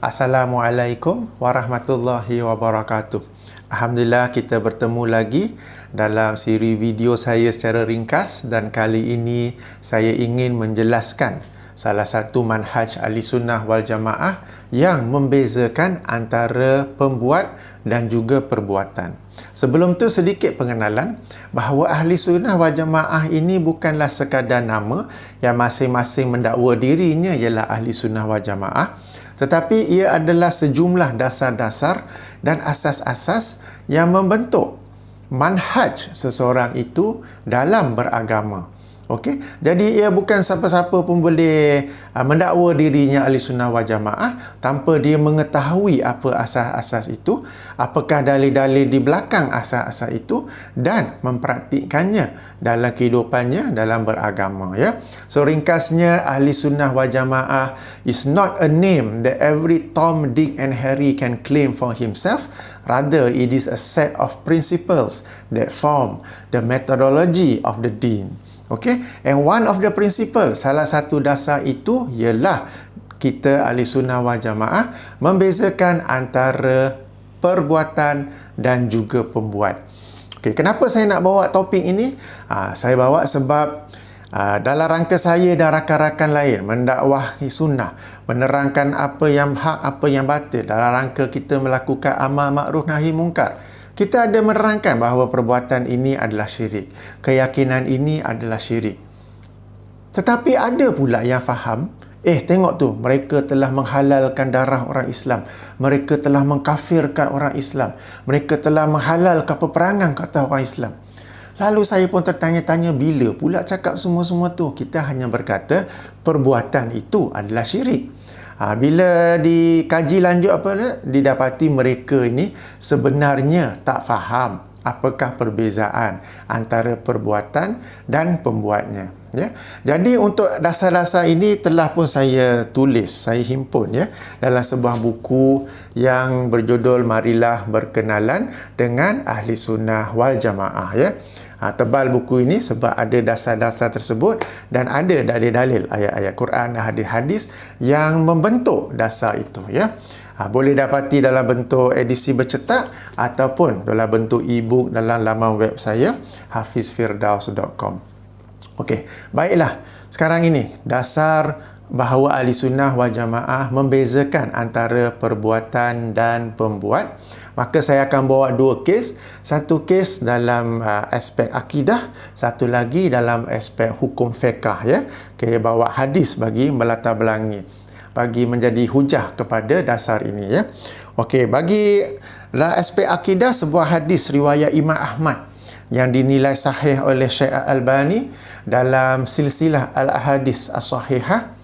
Assalamualaikum warahmatullahi wabarakatuh. Alhamdulillah kita bertemu lagi dalam siri video saya secara ringkas, dan kali ini saya ingin menjelaskan salah satu manhaj Ahli Sunnah wal Jamaah yang membezakan antara pembuat dan juga perbuatan. Sebelum tu sedikit pengenalan bahawa Ahli Sunnah wal Jamaah ini bukanlah sekadar nama yang masing-masing mendakwa dirinya ialah Ahli Sunnah wal Jamaah, tetapi ia adalah sejumlah dasar-dasar dan asas-asas yang membentuk manhaj seseorang itu dalam beragama. Okey, jadi ia bukan siapa-siapa pun boleh mendakwa dirinya Ahli Sunnah wal Jamaah tanpa dia mengetahui apa asas-asas itu, apakah dalil-dalil di belakang asas-asas itu, dan mempraktikkannya dalam kehidupannya dalam beragama, ya. So ringkasnya, Ahli Sunnah wal Jamaah is not a name that every Tom, Dick and Harry can claim for himself. Rather, it is a set of principles that form the methodology of the deen. Okay, and one of the principle, salah satu dasar itu ialah kita Ahli Sunnah wal Jamaah membezakan antara perbuatan dan juga pembuat. Okay, kenapa saya nak bawa topik ini? Saya bawa sebab dalam rangka saya dan rakan-rakan lain mendakwahi sunnah, menerangkan apa yang hak, apa yang batil, dalam rangka kita melakukan amal makruf nahi mungkar, kita ada menerangkan bahawa perbuatan ini adalah syirik, keyakinan ini adalah syirik. Tetapi ada pula yang faham, tengok tu, mereka telah menghalalkan darah orang Islam, mereka telah mengkafirkan orang Islam, mereka telah menghalalkan peperangan kata orang Islam. Lalu saya pun tertanya-tanya, bila pula cakap semua-semua tu? Kita hanya berkata perbuatan itu adalah syirik. Bila dikaji lanjut didapati mereka ini sebenarnya tak faham apakah perbezaan antara perbuatan dan pembuatnya, ya. Jadi untuk dasar-dasar ini telah pun saya tulis, saya himpun, ya, dalam sebuah buku yang berjudul Marilah Berkenalan dengan Ahli Sunnah wal Jamaah, ya. Tebal buku ini sebab ada dasar-dasar tersebut dan ada dalil-dalil ayat-ayat Quran dan hadis-hadis yang membentuk dasar itu, ya. Boleh dapati dalam bentuk edisi bercetak ataupun dalam bentuk e-book dalam laman web saya hafizfirdaus.com. Okey, baiklah. Sekarang ini dasar bahawa Ahli Sunnah wal Jamaah membezakan antara perbuatan dan pembuat. Maka saya akan bawa dua kes. Satu kes dalam aspek akidah, satu lagi dalam aspek hukum fiqh, ya. Okay, bawa hadis bagi melatar belangi, bagi menjadi hujah kepada dasar ini, ya. Okey, bagi dalam aspek akidah, sebuah hadis riwayat Imam Ahmad yang dinilai sahih oleh Syekh Al-Albani dalam silsilah Al-Ahadis As-Sahihah,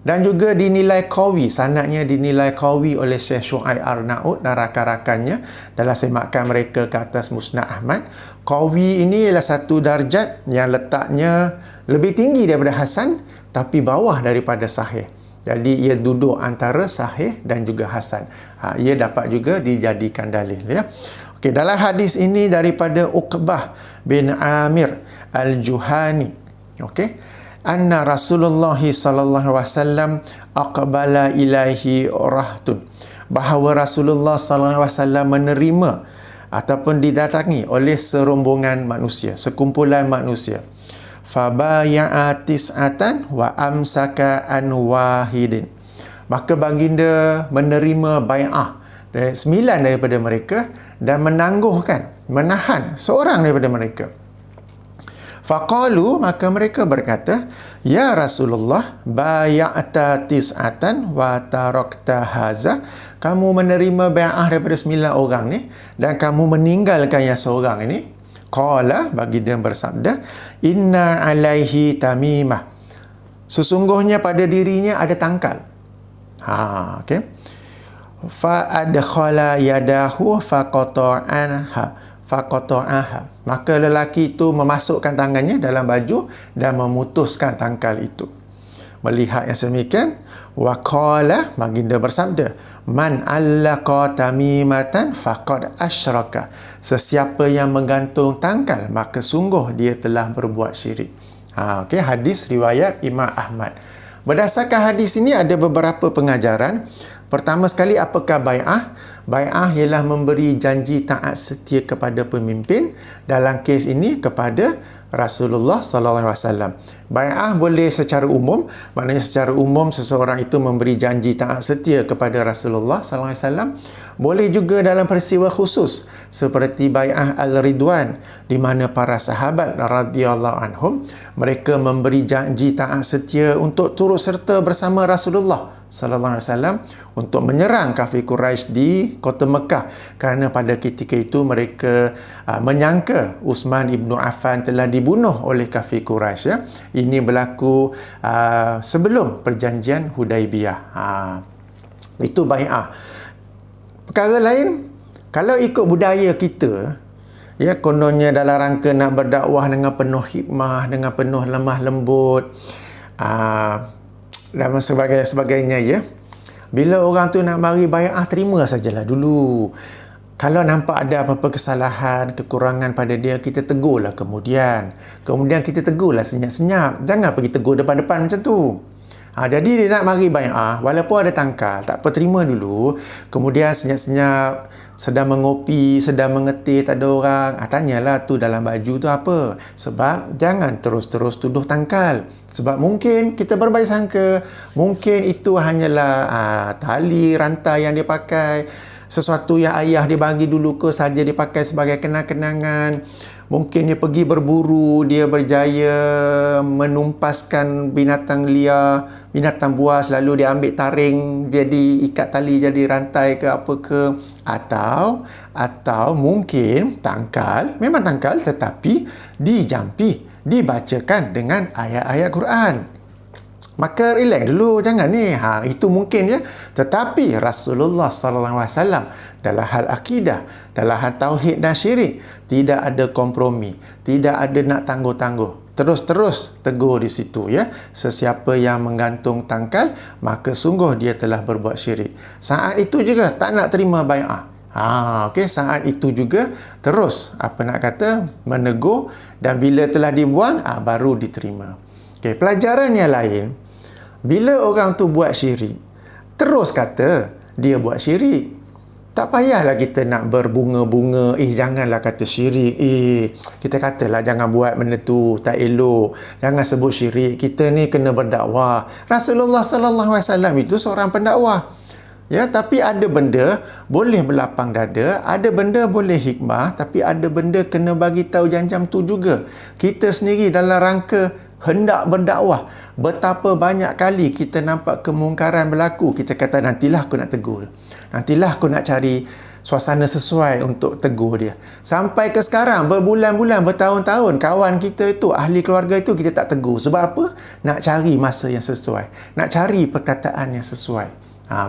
dan juga dinilai qawi, sanadnya dinilai qawi oleh Syekh Syu'aib Arnaud dan rakan-rakannya dalam semakan mereka ke atas Musnad Ahmad. Qawi ini ialah satu darjat yang letaknya lebih tinggi daripada hasan tapi bawah daripada sahih. Jadi ia duduk antara sahih dan juga hasan. Ia dapat juga dijadikan dalil, ya. Okey, dalam hadis ini daripada Uqbah bin Amir Al-Juhani, okey, anna Rasulullah sallallahu alaihi wasallam aqbala ilaihi rahtun, bahawa Rasulullah sallallahu alaihi wasallam menerima ataupun didatangi oleh serombongan manusia, sekumpulan manusia. Fabaya'a tis'atan wa amsaka an wahidin, maka baginda menerima bai'ah dari 9 daripada mereka dan menangguhkan, menahan seorang daripada mereka. Faqalu, maka mereka berkata, ya Rasulullah, bay'ata tis'atan wa tarakta haza, kamu menerima bai'ah daripada 9 orang ni dan kamu meninggalkan yang seorang ini. Qala, baginda bersabda, inna alaihi tamimah, sesungguhnya pada dirinya ada tangkal. Okey. Fa adkhala yadahu faqata'aha, maka lelaki itu memasukkan tangannya dalam baju dan memutuskan tangkal itu. Melihat yang sedemikian, wa qala, baginda bersabda, man allaqa tamimatan faqad asyraka, sesiapa yang menggantung tangkal maka sungguh dia telah berbuat syirik. Okey, hadis riwayat Imam Ahmad. Berdasarkan hadis ini ada beberapa pengajaran. Pertama sekali, apakah bai'ah? Bai'ah ialah memberi janji taat setia kepada pemimpin, dalam kes ini kepada Rasulullah sallallahu alaihi wasallam. Bai'ah boleh secara umum, maknanya secara umum seseorang itu memberi janji taat setia kepada Rasulullah sallallahu alaihi wasallam. Boleh juga dalam peristiwa khusus seperti bai'ah Al-Ridwan, di mana para sahabat radhiyallahu anhum mereka memberi janji taat setia untuk turut serta bersama Rasulullah sallallahu alaihi wasallam untuk menyerang kafir Quraisy di kota Mekah, kerana pada ketika itu mereka menyangka Uthman ibnu Affan telah dibunuh oleh kafir Quraisy, ya. Ini berlaku sebelum perjanjian Hudaibiyah. Itu bai'ah. Perkara lain, kalau ikut budaya kita, ya, kononnya dalam rangka nak berdakwah dengan penuh hikmah, dengan penuh lemah lembut, dan sebagainya, ya. Bila orang tu nak mari bai'ah, terima sajalah dulu. Kalau nampak ada apa-apa kesalahan, kekurangan pada dia, kita tegurlah kemudian. Kemudian kita tegurlah senyap-senyap. Jangan pergi tegur depan-depan macam tu. Jadi dia nak mari bai'ah, walaupun ada tangkal, tak apa, terima dulu. Kemudian senyap-senyap, sedang mengopi, sedang mengetih, tak ada orang. Tanyalah tu dalam baju tu apa. Sebab jangan terus-terus tuduh tangkal. Sebab mungkin kita berbaik sangka, mungkin itu hanyalah tali, rantai yang dia pakai. Sesuatu yang ayah dia bagi dulu ke saja dia pakai sebagai kenang-kenangan. Mungkin dia pergi berburu, dia berjaya menumpaskan binatang liar, binatang buas, lalu dia ambil taring, jadi ikat tali jadi rantai ke apa ke. Atau mungkin tangkal, memang tangkal tetapi dijampi, dibacakan dengan ayat-ayat Quran. Maka relax dulu, jangan ni. Itu mungkin, ya. Tetapi Rasulullah sallallahu alaihi wasallam dalam hal akidah, dalam hal tauhid dan syirik, tidak ada kompromi, tidak ada nak tangguh-tangguh. Terus-terus tegur di situ, ya. Sesiapa yang menggantung tangkal, maka sungguh dia telah berbuat syirik. Saat itu juga tak nak terima bai'ah. Okey, saat itu juga terus menegur, dan bila telah dibuang, baru diterima. Okey, pelajaran yang lain, bila orang tu buat syirik, terus kata dia buat syirik, tak payahlah kita nak berbunga-bunga, janganlah kata syirik, kita katalah jangan buat benda tu, tak elok, jangan sebut syirik, kita ni kena berdakwah. Rasulullah sallallahu alaihi wasallam itu seorang pendakwah, ya. Tapi ada benda boleh berlapang dada, ada benda boleh hikmah, tapi ada benda kena bagi tahu jam-jam tu juga. Kita sendiri dalam rangka hendak berdakwah, betapa banyak kali kita nampak kemungkaran berlaku, kita kata nantilah aku nak tegur, nantilah aku nak cari suasana sesuai untuk tegur dia. Sampai ke sekarang, berbulan-bulan, bertahun-tahun, kawan kita itu, ahli keluarga itu, kita tak tegur. Sebab apa? Nak cari masa yang sesuai, nak cari perkataan yang sesuai.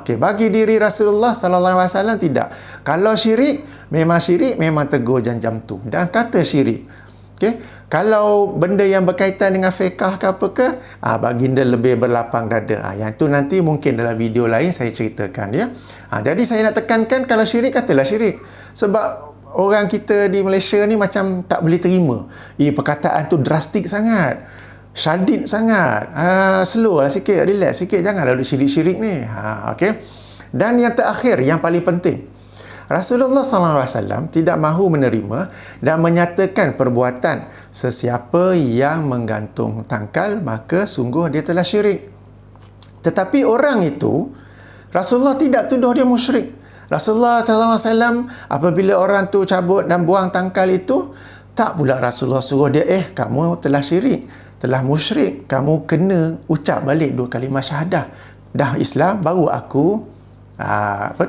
Okey, bagi diri Rasulullah sallallahu alaihi wasallam tidak. Kalau syirik, memang tegur jam-jam tu dan kata syirik. Okey, kalau benda yang berkaitan dengan fiqh ke apa ke, baginda lebih berlapang dada. Yang tu nanti mungkin dalam video lain saya ceritakan, ya. Jadi saya nak tekankan, kalau syirik, katalah syirik. Sebab orang kita di Malaysia ni macam tak boleh terima. Perkataan tu drastik sangat, syadid sangat. Slow lah sikit, relax sikit, janganlah duduk syirik-syirik ni. Okey. Dan yang terakhir, yang paling penting, Rasulullah SAW tidak mahu menerima dan menyatakan perbuatan sesiapa yang menggantung tangkal, maka sungguh dia telah syirik. Tetapi orang itu, Rasulullah tidak tuduh dia musyrik. Rasulullah SAW apabila orang tu cabut dan buang tangkal itu, tak pula Rasulullah suruh dia, kamu telah syirik, telah musyrik, kamu kena ucap balik 2 kalimah syahadah. Dah Islam, baru aku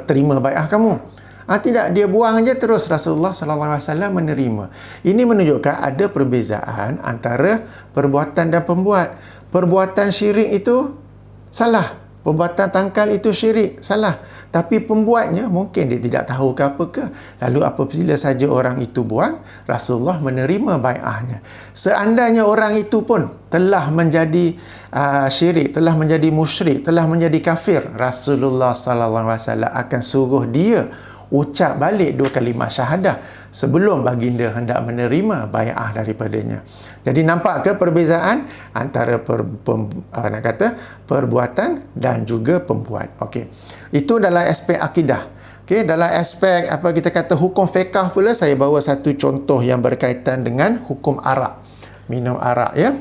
terima bai'ah kamu. Tidak, dia buang aja terus. Rasulullah SAW menerima. Ini menunjukkan ada perbezaan antara perbuatan dan pembuat. Perbuatan syirik itu salah, perbuatan tangkal itu syirik, salah. Tapi pembuatnya mungkin dia tidak tahu ke apa ke. Lalu apabila saja orang itu buang, Rasulullah menerima bai'ahnya. Seandainya orang itu pun telah menjadi syirik, telah menjadi musyrik, telah menjadi kafir, Rasulullah SAW akan suruh dia ucap balik 2 kalimah syahadah sebelum baginda hendak menerima bai'ah daripadanya. Jadi nampak ke perbezaan antara perbuatan dan juga pembuat. Okey. Itu dalam aspek akidah. Okey, dalam aspek apa kita kata hukum fiqh pula, saya bawa satu contoh yang berkaitan dengan hukum arak. Minum arak, ya.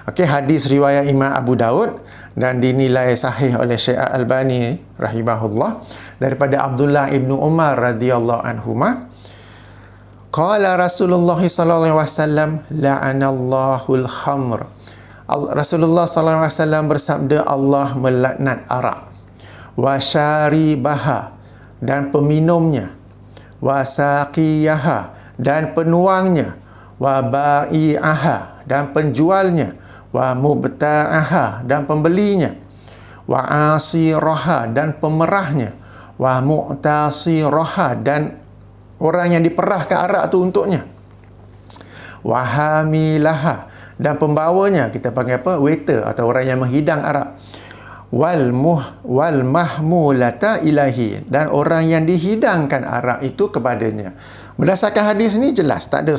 Okey, hadis riwayat Imam Abu Daud dan dinilai sahih oleh Syekh Al-Albani rahimahullah daripada Abdullah ibnu Umar radhiyallahu anhuma. Qala Rasulullah sallallahu alaihi wasallam la'anallahu al-khamr. Rasulullah sallallahu alaihi wasallam bersabda, Allah melaknat arak, wa syaribaha, dan peminumnya, wa saqiyaha, dan penuangnya, wa ba'i'aha, dan penjualnya, wa mubta'aha, dan pembelinya, wa asiraha, dan pemerahnya, wa mu'tasiraha, dan orang yang diperahkan arak tu untuknya, wa hamilaha, dan pembawanya, kita panggil apa? Waiter atau orang yang menghidang arak, wal mahmulata ilahi, dan orang yang dihidangkan arak itu kepadanya. Berdasarkan hadis ni jelas, tak ada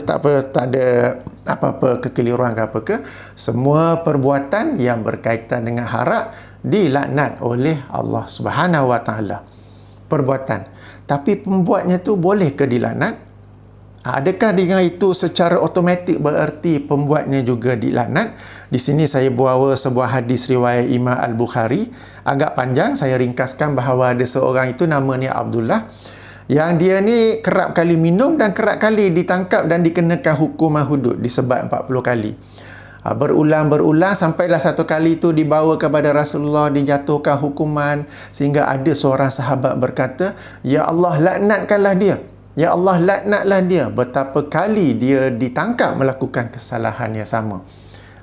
apa-apa kekeliruan ke apa ke. Semua perbuatan yang berkaitan dengan arak dilaknat oleh Allah Subhanahu wa taala. Perbuatan. Tapi pembuatnya tu boleh ke dilaknat? Adakah dengan itu secara automatik bererti pembuatnya juga dilaknat? Di sini saya bawa sebuah hadis riwayat Imam Al-Bukhari. Agak panjang, saya ringkaskan bahawa ada seorang itu namanya Abdullah, yang dia ni kerap kali minum dan kerap kali ditangkap dan dikenakan hukuman hudud, disebat 40 kali. Berulang-berulang sampailah satu kali itu dibawa kepada Rasulullah, dijatuhkan hukuman, sehingga ada seorang sahabat berkata, "Ya Allah, laknatkanlah dia. Ya Allah, laknatlah dia." Betapa kali dia ditangkap melakukan kesalahan yang sama.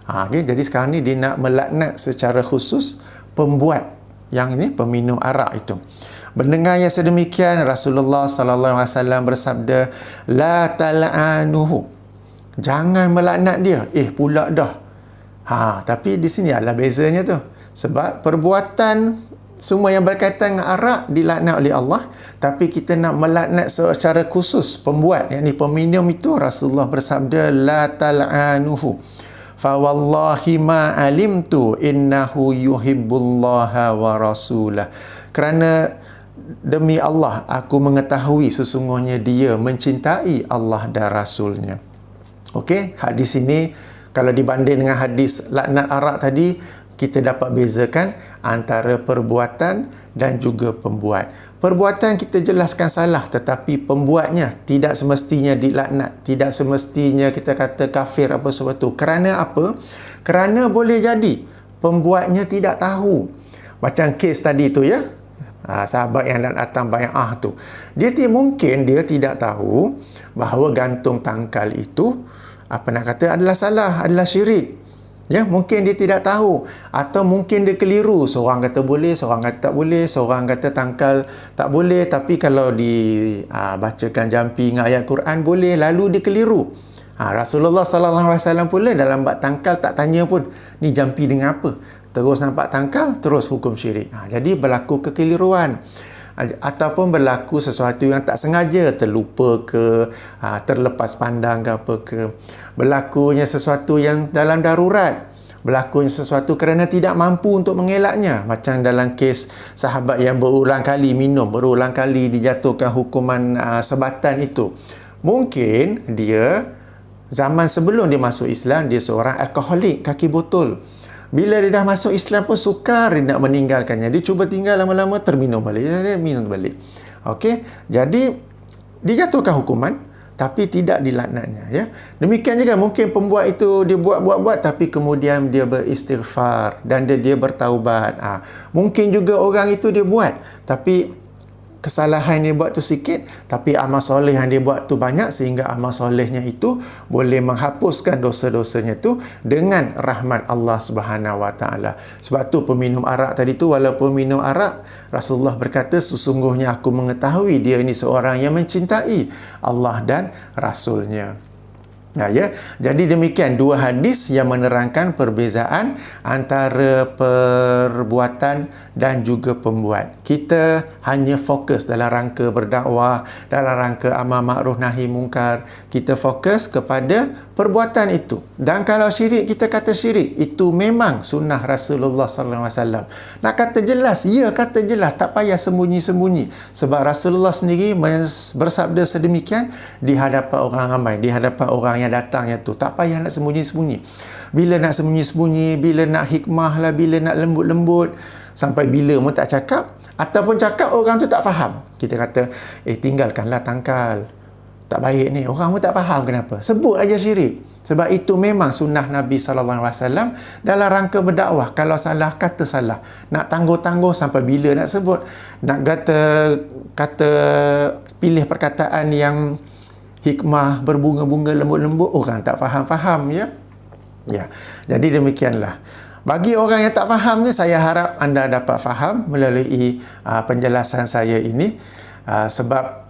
Okay, jadi sekarang ni dia nak melaknat secara khusus pembuat yang ini, peminum arak itu. Mendengar yang sedemikian, Rasulullah sallallahu alaihi wasallam bersabda, "La tal'anuhu." Jangan melaknat dia. Pula dah. Tapi di sini adalah bezanya tu. Sebab perbuatan semua yang berkaitan dengan arak dilaknat oleh Allah, tapi kita nak melaknat secara khusus pembuat, yakni peminum itu, Rasulullah bersabda, "La tal'anuhu. Fa wallahi ma alimtu innahu yuhibbullaha wa rasulah." Kerana demi Allah, aku mengetahui sesungguhnya dia mencintai Allah dan Rasulnya. Okey, hadis ini kalau dibanding dengan hadis laknat arak tadi, kita dapat bezakan antara perbuatan dan juga pembuat. Perbuatan kita jelaskan salah, tetapi pembuatnya tidak semestinya dilaknat, tidak semestinya kita kata kafir apa sebab tu. Kerana apa? Kerana boleh jadi pembuatnya tidak tahu. Macam kes tadi tu, ya. Sahabat yang datang bai'ah tu, mungkin dia tidak tahu bahawa gantung tangkal itu adalah salah, adalah syirik. Ya, mungkin dia tidak tahu, atau mungkin dia keliru. Seorang kata boleh, seorang kata tak boleh, seorang kata tangkal tak boleh, tapi kalau dibacakan jampi dengan ayat Quran boleh, lalu dia keliru. Rasulullah sallallahu alaihi wasallam pula dalam bab tangkal tak tanya pun, ni jampi dengan apa? Terus nampak tangkal, terus hukum syirik. Jadi berlaku kekeliruan, ataupun berlaku sesuatu yang tak sengaja, terlupa ke, terlepas pandang ke apa ke, berlakunya sesuatu yang dalam darurat, berlakunya sesuatu kerana tidak mampu untuk mengelaknya, macam dalam kes sahabat yang berulang kali minum, berulang kali dijatuhkan hukuman sebatan itu. Mungkin dia zaman sebelum dia masuk Islam, dia seorang alkoholik, kaki botol. Bila dia dah masuk Islam pun sukar dia nak meninggalkannya. Dia cuba tinggal, lama-lama terminum balik. Dia minum balik. Okey. Jadi dijatuhkan hukuman tapi tidak dilaknatnya, ya. Demikian juga mungkin pembuat itu dia buat tapi kemudian dia beristighfar dan dia bertaubat. Mungkin juga orang itu dia buat tapi kesalahan yang dia buat tu sikit, tapi amal soleh yang dia buat tu banyak, sehingga amal solehnya itu boleh menghapuskan dosa-dosanya tu dengan rahmat Allah Subhanahu wa taala. Sebab tu peminum arak tadi tu, walaupun minum arak, Rasulullah berkata, sesungguhnya aku mengetahui dia ini seorang yang mencintai Allah dan Rasulnya. Ya. Jadi demikian dua hadis yang menerangkan perbezaan antara perbuatan dan juga pembuat. Kita hanya fokus dalam rangka berdakwah, dalam rangka amar ma'ruf nahi mungkar. Kita fokus kepada perbuatan itu. Dan kalau syirik, kita kata syirik itu memang sunnah Rasulullah sallallahu alaihi wasallam. Nak kata jelas, ya kata jelas, tak payah sembunyi-sembunyi. Sebab Rasulullah sendiri bersabda sedemikian di hadapan orang ramai, di hadapan orang yang datangnya tu. Tak payah nak sembunyi-sembunyi. Bila nak sembunyi-sembunyi, bila nak hikmah lah, bila nak lembut-lembut, sampai bila pun tak cakap, ataupun cakap orang tu tak faham. Kita kata, tinggalkanlah tangkal. Tak baik ni. Orang pun tak faham kenapa. Sebut aja syirik. Sebab itu memang sunnah Nabi SAW dalam rangka berdakwah. Kalau salah, kata salah. Nak tangguh-tangguh sampai bila nak sebut. Nak kata pilih perkataan yang hikmah, berbunga-bunga, lembut-lembut, orang tak faham-faham, ya. Ya. Jadi demikianlah. Bagi orang yang tak faham ni, saya harap anda dapat faham melalui penjelasan saya ini. Sebab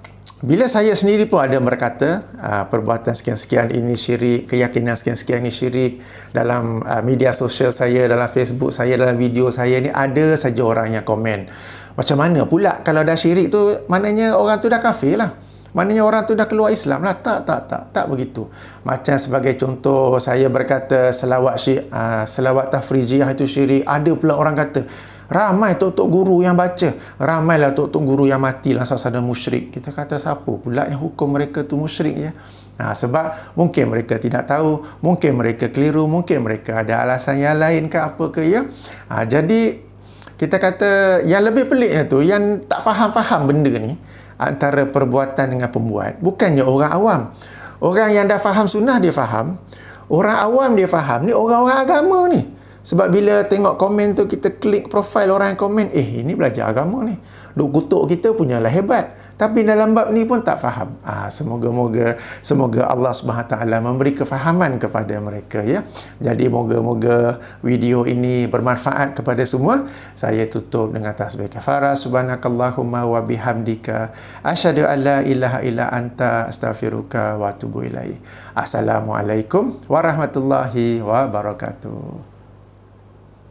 bila saya sendiri pun ada berkata perbuatan sekian-sekian ini syirik, keyakinan sekian-sekian ini syirik, dalam media sosial saya, dalam Facebook saya, dalam video saya ni, ada saja orang yang komen. Macam mana pula kalau dah syirik tu, maknanya orang tu dah kafir lah. Maknanya orang tu dah keluar Islam lah. Tak begitu. Macam sebagai contoh, saya berkata selawat tafrijiyah itu syirik. Ada pula orang kata, ramai tok-tok guru yang baca, ramailah tok-tok guru yang mati langsung sada musyrik. Kita kata siapa pula yang hukum mereka tu musyrik, ya? Sebab mungkin mereka tidak tahu, mungkin mereka keliru, mungkin mereka ada alasan yang lain ke apa ke, ya? Jadi kita kata yang lebih peliknya tu, yang tak faham-faham benda ni, antara perbuatan dengan pembuat. Bukannya orang awam. Orang yang dah faham sunnah, dia faham. Orang awam dia faham. Ni orang-orang agama ni. Sebab bila tengok komen tu, kita klik profil orang yang komen, ini belajar agama ni. Duk kutuk kita punyalah hebat. Tapi dalam bab ni pun tak faham. Semoga Allah SWT memberi kefahaman kepada mereka, ya. Jadi moga-moga video ini bermanfaat kepada semua. Saya tutup dengan tasbih kafarah. Subhanakallahumma wa bihamdika asyhadu an la ilaha illa anta astaghfiruka wa atubu ilaik. Assalamualaikum warahmatullahi wabarakatuh.